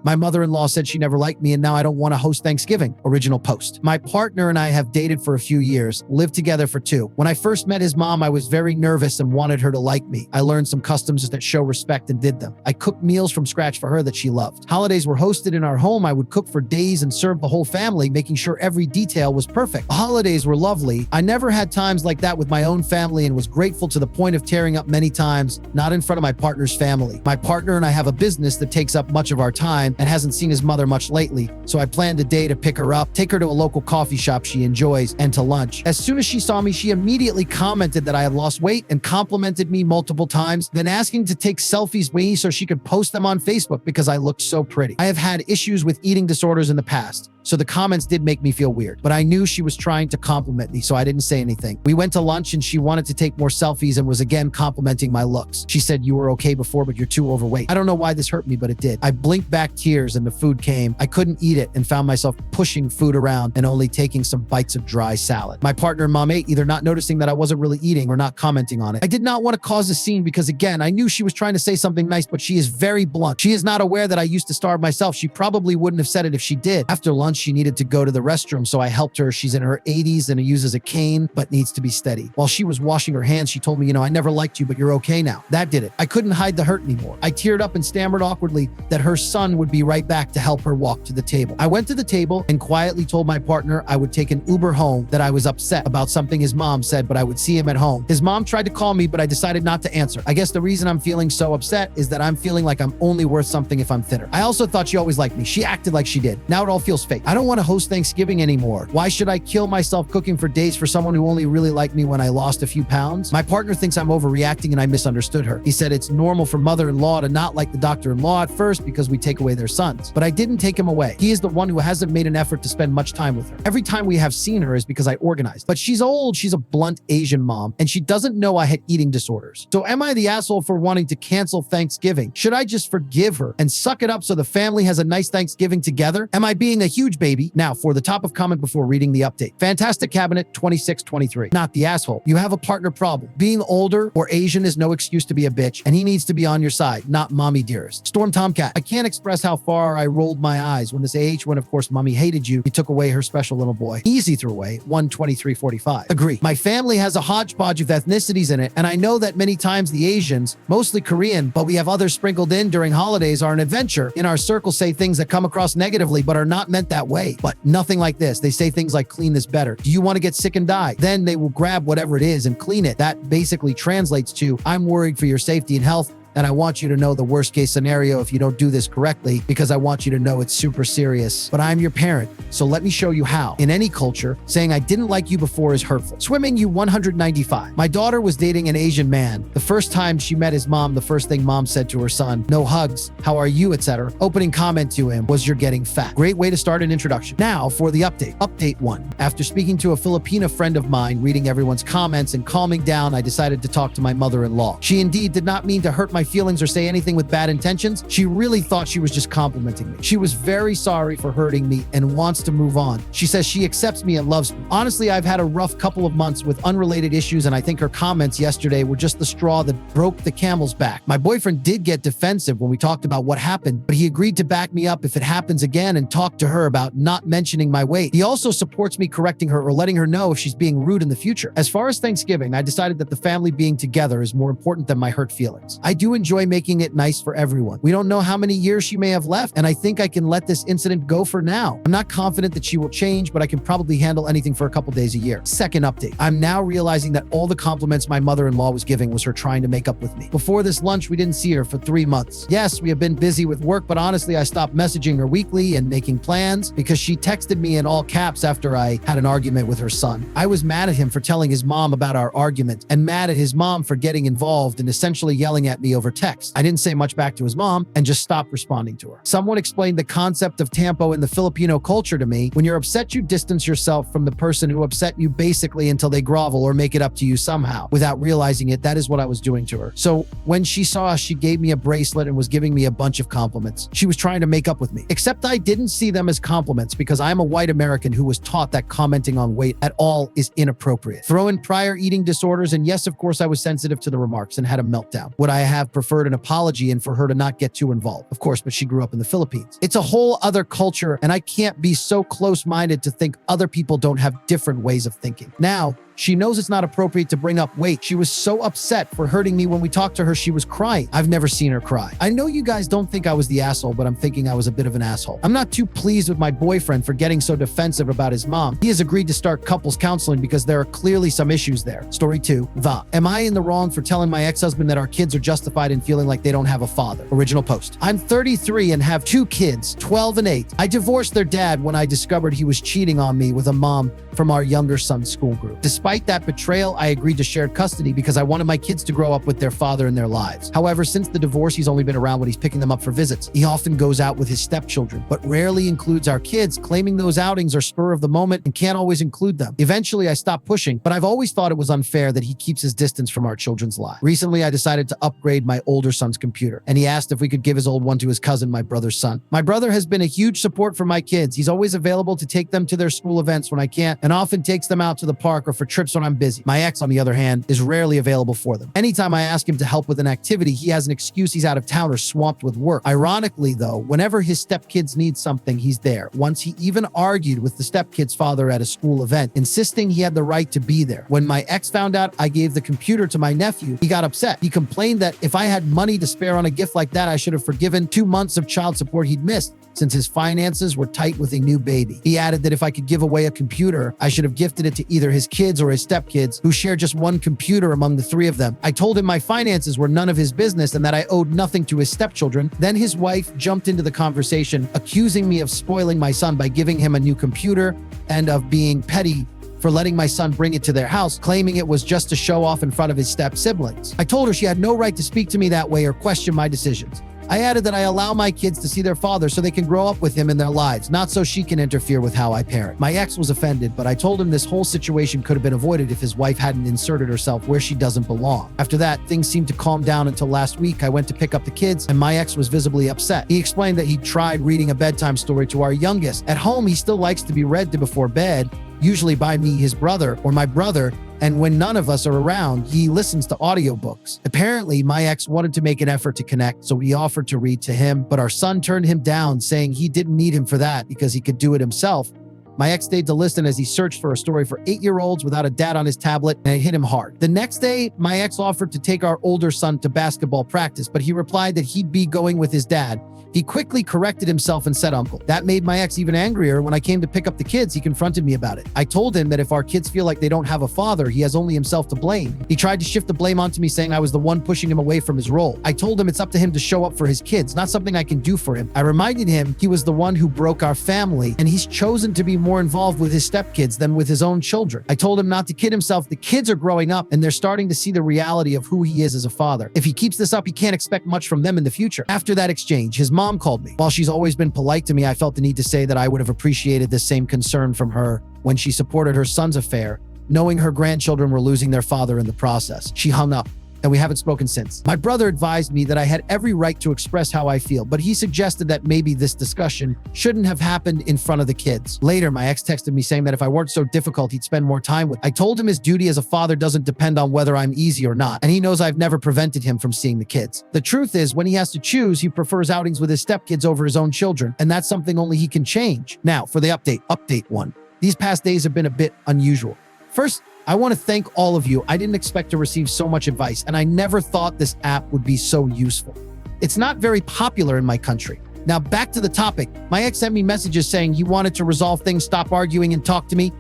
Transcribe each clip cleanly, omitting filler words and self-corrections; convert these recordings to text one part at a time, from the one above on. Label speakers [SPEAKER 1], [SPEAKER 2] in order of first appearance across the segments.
[SPEAKER 1] My mother-in-law said she never liked me and now I don't want to host Thanksgiving. Original post. My partner and I have dated for a few years, lived together for 2. When I first met his mom, I was very nervous and wanted her to like me. I learned some customs that show respect and did them. I cooked meals from scratch for her that she loved. Holidays were hosted in our home. I would cook for days and serve the whole family, making sure every detail was perfect. The holidays were lovely. I never had times like that with my own family and was grateful to the point of tearing up many times, not in front of my partner's family. My partner and I have a business that takes up much of our time and hasn't seen his mother much lately, so I planned a day to pick her up, take her to a local coffee shop she enjoys, and to lunch. As soon as she saw me, she immediately commented that I had lost weight and complimented me multiple times, then asking to take selfies with me so she could post them on Facebook because I looked so pretty. I have had issues with eating disorders in the past, so the comments did make me feel weird, but I knew she was trying to compliment me, so I didn't say anything. We went to lunch and she wanted to take more selfies and was again complimenting my looks. She said, "You were okay before, but you're too overweight." I don't know why this hurt me, but it did. I blinked back tears and the food came. I couldn't eat it and found myself pushing food around and only taking some bites of dry salad. My partner and mom ate, either not noticing that I wasn't really eating or not commenting on it. I did not want to cause a scene because, again, I knew she was trying to say something nice, but she is very blunt. She is not aware that I used to starve myself. She probably wouldn't have said it if she did. After lunch, she needed to go to the restroom, so I helped her. She's in her 80s and uses a cane, but needs to be steady. While she was washing her hands, she told me, "I never liked you, but you're okay now." That did it. I couldn't hide the hurt anymore. I teared up and stammered awkwardly that her son would be right back to help her walk to the table. I went to the table and quietly told my partner I would take an Uber home, that I was upset about something his mom said, but I would see him at home. His mom tried to call me, but I decided not to answer. I guess the reason I'm feeling so upset is that I'm feeling like I'm only worth something if I'm thinner. I also thought she always liked me. She acted like she did. Now it all feels fake. I don't want to host Thanksgiving anymore. Why should I kill myself cooking for days for someone who only really liked me when I lost a few pounds? My partner thinks I'm overreacting and I misunderstood her. He said it's normal for mother-in-law to not like the doctor-in-law at first because we take away their sons. But I didn't take him away. He is the one who hasn't made an effort to spend much time with her. Every time we have seen her is because I organized. But she's old, she's a blunt Asian mom, and she doesn't know I had eating disorders. So am I the asshole for wanting to cancel Thanksgiving? Should I just forgive her and suck it up so the family has a nice Thanksgiving together? Am I being a huge baby? Now, for the top of comment before reading the update. Fantastic Cabinet 2623. Not the asshole. You have a partner problem. Being older or Asian is no excuse to be a bitch, and he needs to be on your side, not mommy dearest. Storm Tomcat. I can't express how far I rolled my eyes when this age, when of course mommy hated you, he took away her special little boy. Easy threw away 12345. Agree. My family has a hodgepodge of ethnicities in it, and I know that many times the Asians, mostly Korean, but we have others sprinkled in during holidays, are an adventure. In our circle say things that come across negatively but are not meant that way. But nothing like this. They say things like, "Clean this better. Do you want to get sick and die?" Then they will grab whatever it is and clean it. That basically translates to, "I'm worried for your safety and health, and I want you to know the worst case scenario if you don't do this correctly, because I want you to know it's super serious. But I'm your parent, so let me show you how." In any culture, saying "I didn't like you before" is hurtful. Swimming you 195. My daughter was dating an Asian man. The first time she met his mom, the first thing mom said to her son, "No hugs, how are you, etc." Opening comment to him was, "You're getting fat." Great way to start an introduction. Now for the update. Update 1. After speaking to a Filipina friend of mine, reading everyone's comments and calming down, I decided to talk to my mother-in-law. She indeed did not mean to hurt my feelings or say anything with bad intentions. She really thought she was just complimenting me. She was very sorry for hurting me and wants to move on. She says she accepts me and loves me. Honestly, I've had a rough couple of months with unrelated issues, and I think her comments yesterday were just the straw that broke the camel's back. My boyfriend did get defensive when we talked about what happened, but he agreed to back me up if it happens again and talk to her about not mentioning my weight. He also supports me correcting her or letting her know if she's being rude in the future. As far as Thanksgiving, I decided that the family being together is more important than my hurt feelings. I do enjoy making it nice for everyone. We don't know how many years she may have left, and I think I can let this incident go for now. I'm not confident that she will change, but I can probably handle anything for a couple days a year. Second update. I'm now realizing that all the compliments my mother-in-law was giving was her trying to make up with me. Before this lunch, we didn't see her for 3 months. Yes, we have been busy with work, but honestly, I stopped messaging her weekly and making plans because she texted me in all caps after I had an argument with her son. I was mad at him for telling his mom about our argument and mad at his mom for getting involved and essentially yelling at me over text. I didn't say much back to his mom and just stopped responding to her. Someone explained the concept of tampo in the Filipino culture to me. When you're upset, you distance yourself from the person who upset you basically until they grovel or make it up to you somehow. Without realizing it, that is what I was doing to her. So when she saw us, she gave me a bracelet and was giving me a bunch of compliments. She was trying to make up with me. Except I didn't see them as compliments because I'm a white American who was taught that commenting on weight at all is inappropriate. Throw in prior eating disorders, and yes, of course, I was sensitive to the remarks and had a meltdown. Would I have have preferred an apology and for her to not get too involved. Of course, but she grew up in the Philippines. It's a whole other culture, and I can't be so close-minded to think other people don't have different ways of thinking. Now, she knows it's not appropriate to bring up weight. She was so upset for hurting me when we talked to her, she was crying. I've never seen her cry. I know you guys don't think I was the asshole, but I'm thinking I was a bit of an asshole. I'm not too pleased with my boyfriend for getting so defensive about his mom. He has agreed to start couples counseling because there are clearly some issues there. Story 2, Am I in the wrong for telling my ex-husband that our kids are justified in feeling like they don't have a father? Original post. I'm 33 and have 2 kids, 12 and 8. I divorced their dad when I discovered he was cheating on me with a mom from our younger son's school group. Despite that betrayal, I agreed to shared custody because I wanted my kids to grow up with their father in their lives. However, since the divorce, he's only been around when he's picking them up for visits. He often goes out with his stepchildren, but rarely includes our kids, claiming those outings are spur of the moment and can't always include them. Eventually, I stopped pushing, but I've always thought it was unfair that he keeps his distance from our children's lives. Recently, I decided to upgrade my older son's computer, and he asked if we could give his old one to his cousin, my brother's son. My brother has been a huge support for my kids. He's always available to take them to their school events when I can't, and often takes them out to the park or for trips when I'm busy. My ex, on the other hand, is rarely available for them. Anytime I ask him to help with an activity, he has an excuse he's out of town or swamped with work. Ironically, though, whenever his stepkids need something, he's there. Once he even argued with the stepkid's father at a school event, insisting he had the right to be there. When my ex found out I gave the computer to my nephew, he got upset. He complained that if I had money to spare on a gift like that, I should have forgiven 2 months of child support he'd missed, since his finances were tight with a new baby. He added that if I could give away a computer, I should have gifted it to either his kids or his stepkids, who share just one computer among the 3 of them. I told him my finances were none of his business and that I owed nothing to his stepchildren. Then his wife jumped into the conversation, accusing me of spoiling my son by giving him a new computer and of being petty for letting my son bring it to their house, claiming it was just to show off in front of his step-siblings. I told her she had no right to speak to me that way or question my decisions. I added that I allow my kids to see their father so they can grow up with him in their lives, not so she can interfere with how I parent. My ex was offended, but I told him this whole situation could have been avoided if his wife hadn't inserted herself where she doesn't belong. After that, things seemed to calm down until last week. I went to pick up the kids, and my ex was visibly upset. He explained that he tried reading a bedtime story to our youngest. At home, he still likes to be read to before bed, usually by me, his brother, or my brother, and when none of us are around, he listens to audiobooks. Apparently, my ex wanted to make an effort to connect, so he offered to read to him, but our son turned him down, saying he didn't need him for that because he could do it himself. My ex stayed to listen as he searched for a story for 8-year-olds without a dad on his tablet, and it hit him hard. The next day, my ex offered to take our older son to basketball practice, but he replied that he'd be going with his dad. He quickly corrected himself and said uncle. That made my ex even angrier. When I came to pick up the kids, he confronted me about it. I told him that if our kids feel like they don't have a father, he has only himself to blame. He tried to shift the blame onto me, saying I was the one pushing him away from his role. I told him it's up to him to show up for his kids, not something I can do for him. I reminded him he was the one who broke our family, and he's chosen to be more involved with his stepkids than with his own children. I told him not to kid himself. The kids are growing up, and they're starting to see the reality of who he is as a father. If he keeps this up, he can't expect much from them in the future. After that exchange, his mom called me. While she's always been polite to me, I felt the need to say that I would have appreciated the same concern from her when she supported her son's affair, knowing her grandchildren were losing their father in the process. She hung up, and we haven't spoken since. My brother advised me that I had every right to express how I feel, but he suggested that maybe this discussion shouldn't have happened in front of the kids. Later, my ex texted me saying that if I weren't so difficult, he'd spend more time with me. I told him his duty as a father doesn't depend on whether I'm easy or not, and he knows I've never prevented him from seeing the kids. The truth is, when he has to choose, he prefers outings with his stepkids over his own children, and that's something only he can change. Now, for the update 1. These past days have been a bit unusual. First, I want to thank all of you. I didn't expect to receive so much advice, and I never thought this app would be so useful. It's not very popular in my country. Now, back to the topic. My ex sent me messages saying he wanted to resolve things, stop arguing, and talk to me.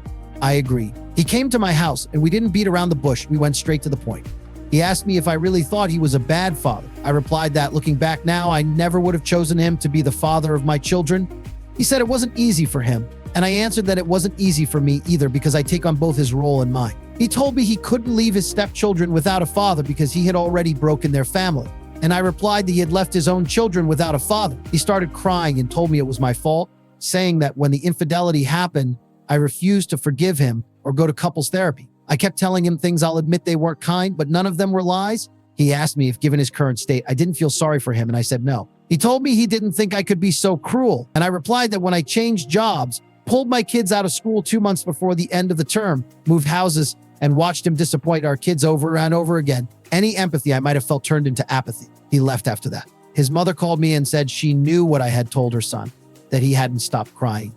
[SPEAKER 1] I agreed. He came to my house, and we didn't beat around the bush. We went straight to the point. He asked me if I really thought he was a bad father. I replied that, looking back now, I never would have chosen him to be the father of my children. He said it wasn't easy for him, and I answered that it wasn't easy for me either because I take on both his role and mine. He told me he couldn't leave his stepchildren without a father because he had already broken their family. And I replied that he had left his own children without a father. He started crying and told me it was my fault, saying that when the infidelity happened, I refused to forgive him or go to couples therapy. I kept telling him things I'll admit they weren't kind, but none of them were lies. He asked me if, given his current state, I didn't feel sorry for him, and I said no. He told me he didn't think I could be so cruel, and I replied that when I changed jobs, pulled my kids out of school 2 months before the end of the term, moved houses, and watched him disappoint our kids over and over again, any empathy I might have felt turned into apathy. He left after that. His mother called me and said she knew what I had told her son, that he hadn't stopped crying,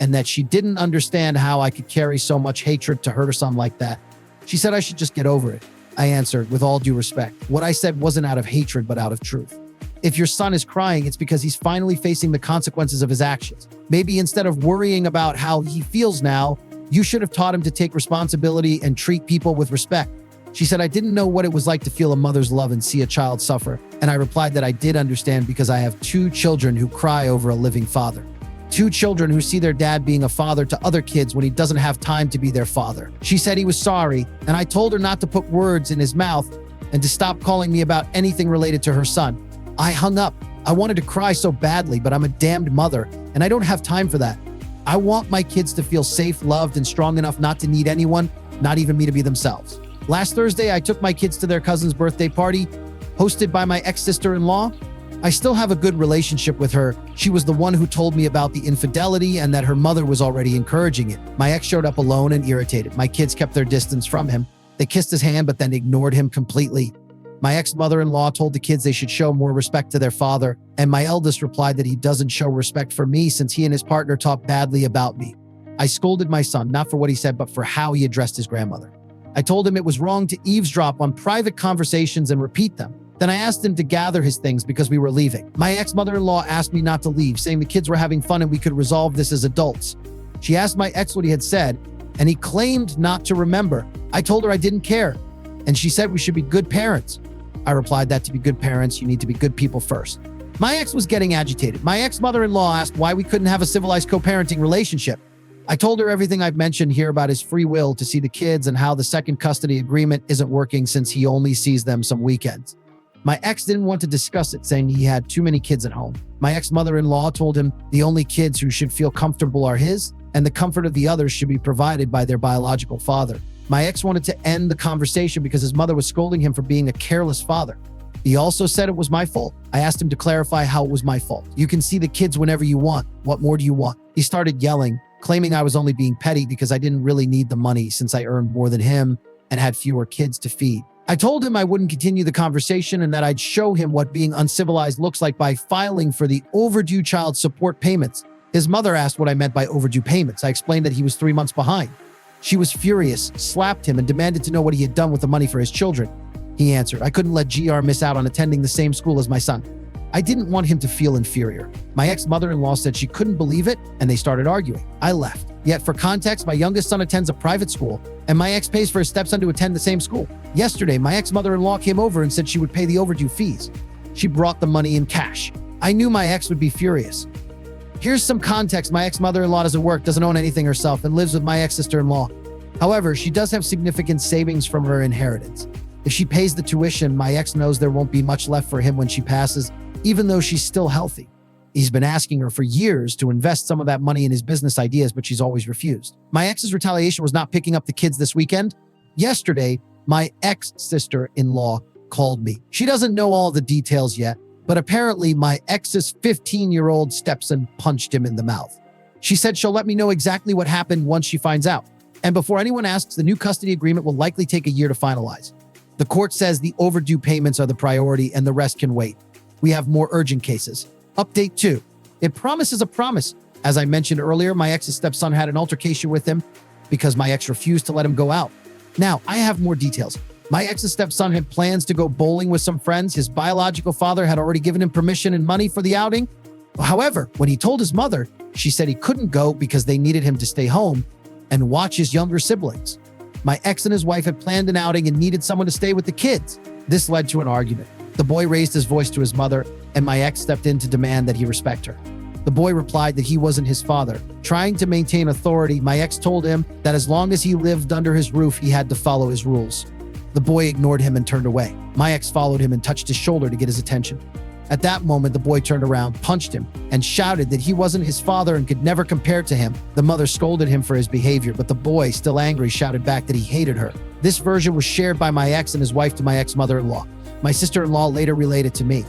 [SPEAKER 1] and that she didn't understand how I could carry so much hatred to hurt her son like that. She said I should just get over it. I answered, with all due respect, what I said wasn't out of hatred, but out of truth. If your son is crying, it's because he's finally facing the consequences of his actions. Maybe instead of worrying about how he feels now, you should have taught him to take responsibility and treat people with respect. She said, I didn't know what it was like to feel a mother's love and see a child suffer. And I replied that I did understand because I have 2 children who cry over a living father. 2 children who see their dad being a father to other kids when he doesn't have time to be their father. She said he was sorry, and I told her not to put words in his mouth and to stop calling me about anything related to her son. I hung up. I wanted to cry so badly, but I'm a damned mother, and I don't have time for that. I want my kids to feel safe, loved, and strong enough not to need anyone, not even me, to be themselves. Last Thursday, I took my kids to their cousin's birthday party, hosted by my ex-sister-in-law. I still have a good relationship with her. She was the one who told me about the infidelity and that her mother was already encouraging it. My ex showed up alone and irritated. My kids kept their distance from him. They kissed his hand, but then ignored him completely. My ex-mother-in-law told the kids they should show more respect to their father, and my eldest replied that he doesn't show respect for me since he and his partner talk badly about me. I scolded my son, not for what he said, but for how he addressed his grandmother. I told him it was wrong to eavesdrop on private conversations and repeat them. Then I asked him to gather his things because we were leaving. My ex-mother-in-law asked me not to leave, saying the kids were having fun and we could resolve this as adults. She asked my ex what he had said, and he claimed not to remember. I told her I didn't care, and she said we should be good parents. I replied that to be good parents, you need to be good people first. My ex was getting agitated. My ex-mother-in-law asked why we couldn't have a civilized co-parenting relationship. I told her everything I've mentioned here about his free will to see the kids and how the second custody agreement isn't working since he only sees them some weekends. My ex didn't want to discuss it, saying he had too many kids at home. My ex-mother-in-law told him the only kids who should feel comfortable are his, and the comfort of the others should be provided by their biological father. My ex wanted to end the conversation because his mother was scolding him for being a careless father. He also said it was my fault. I asked him to clarify how it was my fault. You can see the kids whenever you want. What more do you want? He started yelling, claiming I was only being petty because I didn't really need the money since I earned more than him and had fewer kids to feed. I told him I wouldn't continue the conversation and that I'd show him what being uncivilized looks like by filing for the overdue child support payments. His mother asked what I meant by overdue payments. I explained that he was 3 months behind. She was furious, slapped him, and demanded to know what he had done with the money for his children. He answered, I couldn't let GR miss out on attending the same school as my son. I didn't want him to feel inferior. My ex-mother-in-law said she couldn't believe it, and they started arguing. I left. Yet for context, my youngest son attends a private school, and my ex pays for his stepson to attend the same school. Yesterday, my ex-mother-in-law came over and said she would pay the overdue fees. She brought the money in cash. I knew my ex would be furious. Here's some context. My ex-mother-in-law doesn't work, doesn't own anything herself, and lives with my ex-sister-in-law. However, she does have significant savings from her inheritance. If she pays the tuition, my ex knows there won't be much left for him when she passes, even though she's still healthy. He's been asking her for years to invest some of that money in his business ideas, but she's always refused. My ex's retaliation was not picking up the kids this weekend. Yesterday, my ex-sister-in-law called me. She doesn't know all the details yet, but apparently my ex's 15-year-old stepson punched him in the mouth. She said she'll let me know exactly what happened once she finds out. And before anyone asks, the new custody agreement will likely take a year to finalize. The court says the overdue payments are the priority and the rest can wait. We have more urgent cases. Update 2. It promises a promise. As I mentioned earlier, my ex's stepson had an altercation with him because my ex refused to let him go out. Now, I have more details. My ex's stepson had plans to go bowling with some friends. His biological father had already given him permission and money for the outing. However, when he told his mother, she said he couldn't go because they needed him to stay home and watch his younger siblings. My ex and his wife had planned an outing and needed someone to stay with the kids. This led to an argument. The boy raised his voice to his mother, and my ex stepped in to demand that he respect her. The boy replied that he wasn't his father. Trying to maintain authority, my ex told him that as long as he lived under his roof, he had to follow his rules. The boy ignored him and turned away. My ex followed him and touched his shoulder to get his attention. At that moment, the boy turned around, punched him, and shouted that he wasn't his father and could never compare to him. The mother scolded him for his behavior, but the boy, still angry, shouted back that he hated her. This version was shared by my ex and his wife to my ex-mother-in-law. My sister-in-law later relayed it to me.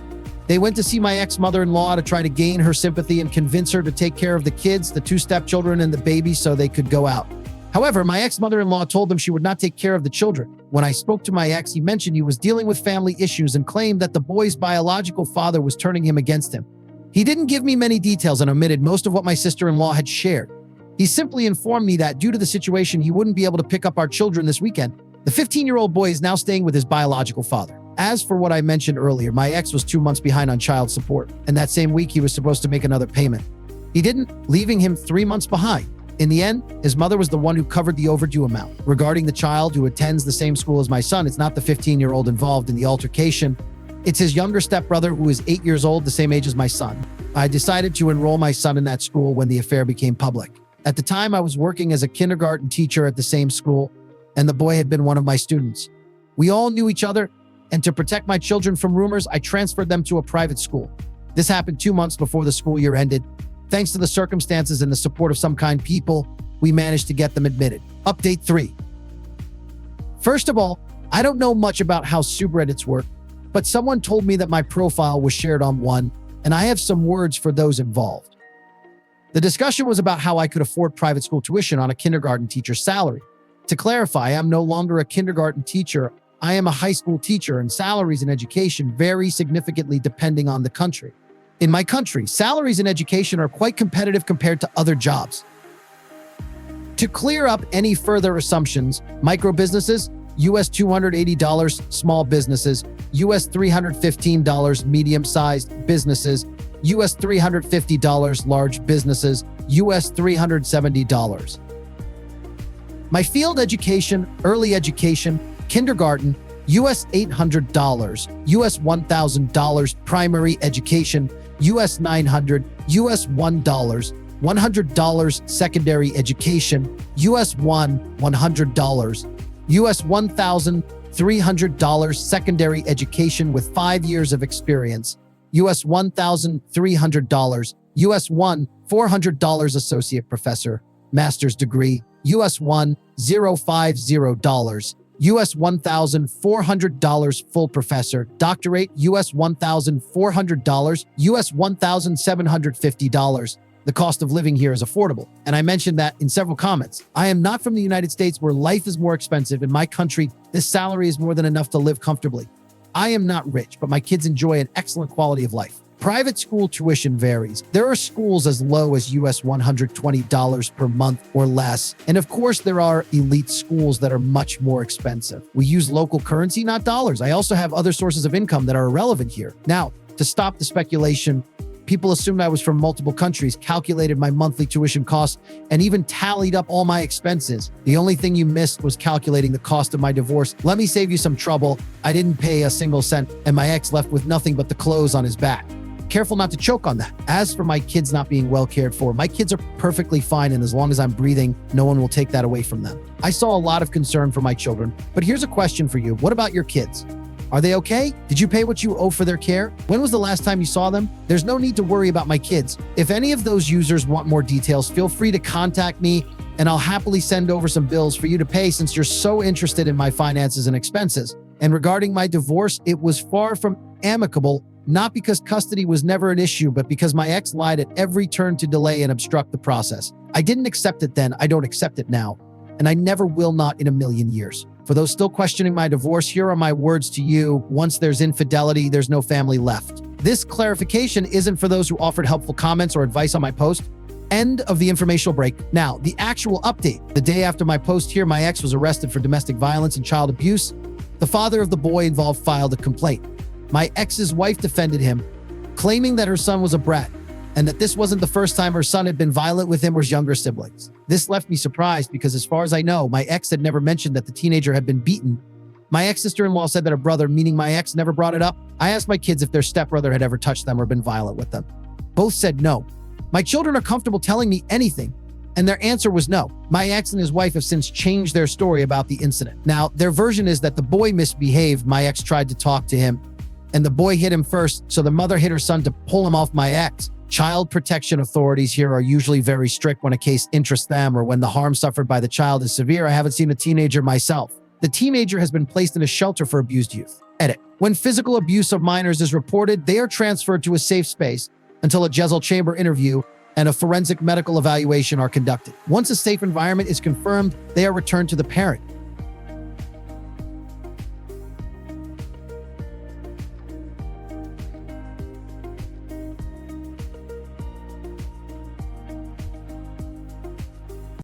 [SPEAKER 1] They went to see my ex-mother-in-law to try to gain her sympathy and convince her to take care of the kids, the 2 stepchildren and the baby so they could go out. However, my ex-mother-in-law told them she would not take care of the children. When I spoke to my ex, he mentioned he was dealing with family issues and claimed that the boy's biological father was turning him against him. He didn't give me many details and omitted most of what my sister-in-law had shared. He simply informed me that due to the situation, he wouldn't be able to pick up our children this weekend. The 15-year-old boy is now staying with his biological father. As for what I mentioned earlier, my ex was 2 months behind on child support, and that same week he was supposed to make another payment. He didn't, leaving him 3 months behind. In the end, his mother was the one who covered the overdue amount. Regarding the child who attends the same school as my son, it's not the 15-year-old involved in the altercation. It's his younger stepbrother who is 8 years old, the same age as my son. I decided to enroll my son in that school when the affair became public. At the time, I was working as a kindergarten teacher at the same school, and the boy had been one of my students. We all knew each other, and to protect my children from rumors, I transferred them to a private school. This happened 2 months before the school year ended. Thanks to the circumstances and the support of some kind people, we managed to get them admitted. Update 3. First of all, I don't know much about how subreddits work, but someone told me that my profile was shared on one, and I have some words for those involved. The discussion was about how I could afford private school tuition on a kindergarten teacher's salary. To clarify, I'm no longer a kindergarten teacher. I am a high school teacher, and salaries in education vary significantly depending on the country. In my country, salaries in education are quite competitive compared to other jobs. To clear up any further assumptions, micro businesses, US $280, small businesses, US $315, medium-sized businesses, US $350, large businesses, US $370. My field education, early education, kindergarten, US $800, US $1,000, primary education, US $900, US $1, $100 secondary education, US $100, US $1,300 secondary education with 5 years of experience, US $1,300, US $400 associate professor, master's degree, US $1,050, US $1,400 full professor, doctorate, US $1,400, US $1,750. The cost of living here is affordable, and I mentioned that in several comments. I am not from the United States where life is more expensive. In my country, this salary is more than enough to live comfortably. I am not rich, but my kids enjoy an excellent quality of life. Private school tuition varies. There are schools as low as US $120 per month or less. And of course, there are elite schools that are much more expensive. We use local currency, not dollars. I also have other sources of income that are irrelevant here. Now, to stop the speculation, people assumed I was from multiple countries, calculated my monthly tuition costs, and even tallied up all my expenses. The only thing you missed was calculating the cost of my divorce. Let me save you some trouble. I didn't pay a single cent, and my ex left with nothing but the clothes on his back. Careful not to choke on that. As for my kids not being well cared for, my kids are perfectly fine, and as long as I'm breathing, no one will take that away from them. I saw a lot of concern for my children, but here's a question for you. What about your kids? Are they okay? Did you pay what you owe for their care? When was the last time you saw them? There's no need to worry about my kids. If any of those users want more details, feel free to contact me, and I'll happily send over some bills for you to pay since you're so interested in my finances and expenses. And regarding my divorce, it was far from amicable, not because custody was never an issue, but because my ex lied at every turn to delay and obstruct the process. I didn't accept it then, I don't accept it now, and I never will not in a million years. For those still questioning my divorce, here are my words to you. Once there's infidelity, there's no family left. This clarification isn't for those who offered helpful comments or advice on my post. End of the informational break. Now, the actual update. The day after my post here, my ex was arrested for domestic violence and child abuse. The father of the boy involved filed a complaint. My ex's wife defended him, claiming that her son was a brat and that this wasn't the first time her son had been violent with him or his younger siblings. This left me surprised because as far as I know, my ex had never mentioned that the teenager had been beaten. My ex-sister-in-law said that her brother, meaning my ex, never brought it up. I asked my kids if their stepbrother had ever touched them or been violent with them. Both said no. My children are comfortable telling me anything, and their answer was no. My ex and his wife have since changed their story about the incident. Now, their version is that the boy misbehaved. My ex tried to talk to him, and the boy hit him first, so the mother hit her son to pull him off my ex. Child protection authorities here are usually very strict when a case interests them or when the harm suffered by the child is severe. I haven't seen a teenager myself. The teenager has been placed in a shelter for abused youth. Edit. When physical abuse of minors is reported, they are transferred to a safe space until a Jezal chamber interview and a forensic medical evaluation are conducted. Once a safe environment is confirmed, they are returned to the parent.